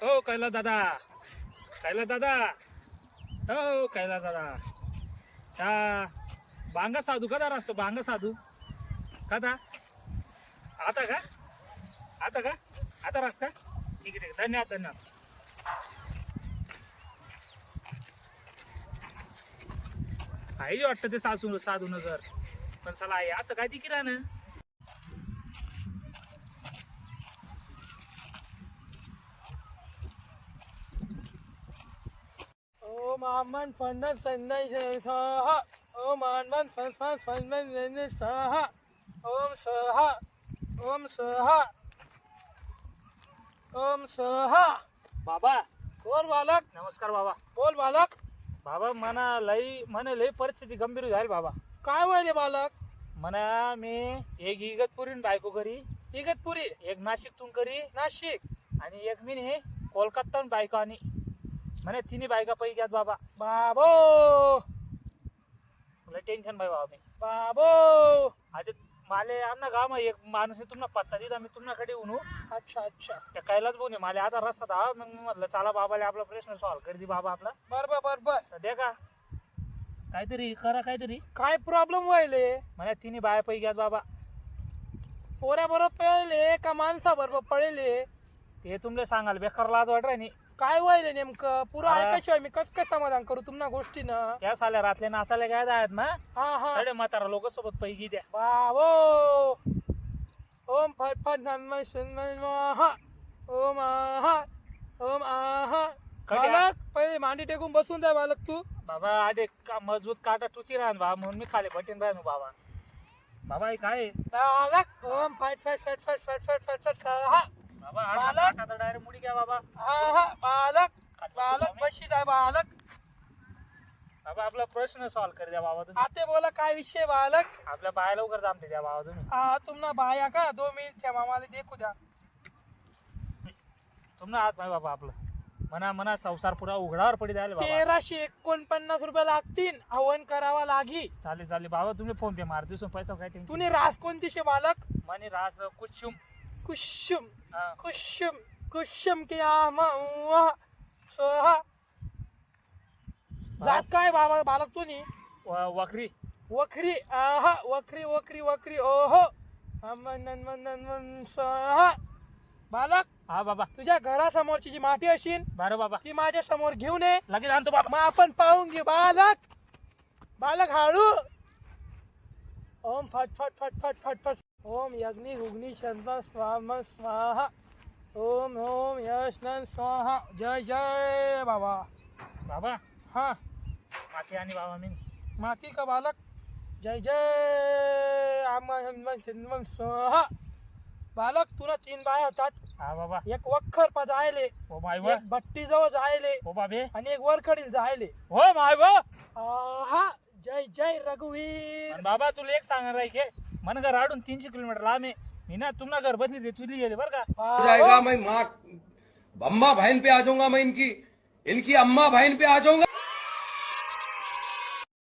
हो कैलास दादा, कैलास दादा, हो कैलास दादा. हा बांगा साधू कदा असतो? बांगा साधू कदा? आता का? आता का? आता रास का? ठीक आहे, धन्यवाद धन्यवाद. पाहिजे वाटतं ते साधू नगर, पण चला आहे असं काय दिकी राहणं. ओम आमन फंडन संदय स्वाहा. ओम आमन फंडन स्वाहा. ओम स्वाहा. ओम स्वाहा. ओम स्वाहा. बाबा बोल बालक. नमस्कार बाबा. बोल बालक. बाबा म्हणे लई परिस्थिती गंभीर झाली बाबा. काय व्हायले बालक? म्हणा मी एक इगतपुरीन बायको करी, इगतपुरी, एक नाशिकतून करी, नाशिक आणि एक मी हे कोलकाता बायको आणि म्हणे तिन्ही बायका पैकी आहेत बाबा. बाबो. लय टेन्शन बाई बाबा. मी बाबो. आता माले आमना गाव एक माणूस आहे तुम्हाला पत्ता दिला मी तुमच्याकडे येऊन. अच्छा अच्छा. त्या कैलास बोने मला आता रस्ता दहा, मग मी म्हटलं चला बाबाला आपला प्रश्न सॉल्व कर दे बाबा आपला. बरोबर बरोबर. तर दे का काहीतरी करा काहीतरी. काय प्रॉब्लेम व्हायले? म्हणे तिन्ही बाया पैकी आहेत बाबा. पोऱ्या बरोबर पळले का माणसा बरोबर पळले? ते तुमले सांगाल बेकार लाज वाट राही. काय व्हायले नेमकं पुरं हा. ऐकाशिवाय मी कस काय समाधान करू तुम्हाला गोष्टीनं? त्या साल्या रातले नाचायला काय आहेत ना हा हा. अरे म्हातारा लोक सोबत पैकी द्या. बाबो. ओम फट फट नन्मय सुन्नय स्वाहा. ओम आहा. ओम आहा. बालक पहिले मांडी टेकून बसून जाय बालक तू. बाबा आडे का मजबूत काटा टुची राहन बाबा, म्हणून मी खाली बटीन राहनो बाबा. बाबा हे काय बालक. ओम फट फट फट फट फट फट फट फट स्वाहा. बाबा बालक. आता डायरेक्ट मुडी घ्या बाबा. हा हा. बालक. बालक बशी जाय बालक. बाबा आपला प्रश्न सॉल्व कर द्या बाबा तुम्ही. आते बोला काय विषय बालक? आपल्या बाया लवकर जामते द्या बाबा तुम्ही. हा तुम्हाला बाया का 2 मिनिट ठेवा मला देखू द्या. तुम्हाला हात पाय बाबा आपलं म्हणा संसार पुरा उघडावर पडी द्यायला बाबा. 1349 रुपये लागतील. हवन करावा लागी. चालेल बाबा तुम्ही फोन पे मार दिसून पैसा काय टेन्शन. तुने रास कोणती शे बालक? म्हणे रास कुशुम. कुशुम. हा. कुशुम. कुशुम किया सोहा. जात काय बाबा बालक तुनी? वखरी. वखरी. आहा. वखरी वखरी वखरी. ओहो. सोहा. बालक हा बाबा. तुझ्या घरासमोरची जी माती असेल बरं बाबा ती माझ्या समोर घेऊन ये. लगेच आणतो बाबा. मग आपण पाहून घेऊ बालक. बालक हाळू. ओम फट फट फट फट फट फट. ओम यज्ञी हुग्नी शंता स्वाम स्वाहा. ओम ओम यशनन स्वाहा. जय जय बाबा. बाबा हा. माती आणि बाबा मी. माती का बालक? जय जय आम स्वाहा. बालक तुला 3 बाया होतात. हा बाबा. एक वखर पा जायले, हो माय एक भट्टी जवळ जायले, हो बाबे. आणि एक वरखडील जायले. हो माय व. आहा. जय जय रघुवीर. पण बाबा तुला एक सांगणार आहे की मन घर आडून 300 किलोमीटर लांब आहे. मी ना तुम्हाला घर बसली ते तुली गेले बरं का. जाएगा मैं माँ अम्मा बहन पे आ जाऊंगा, मैं इनकी अम्मा बहन पे आ जाऊंगा.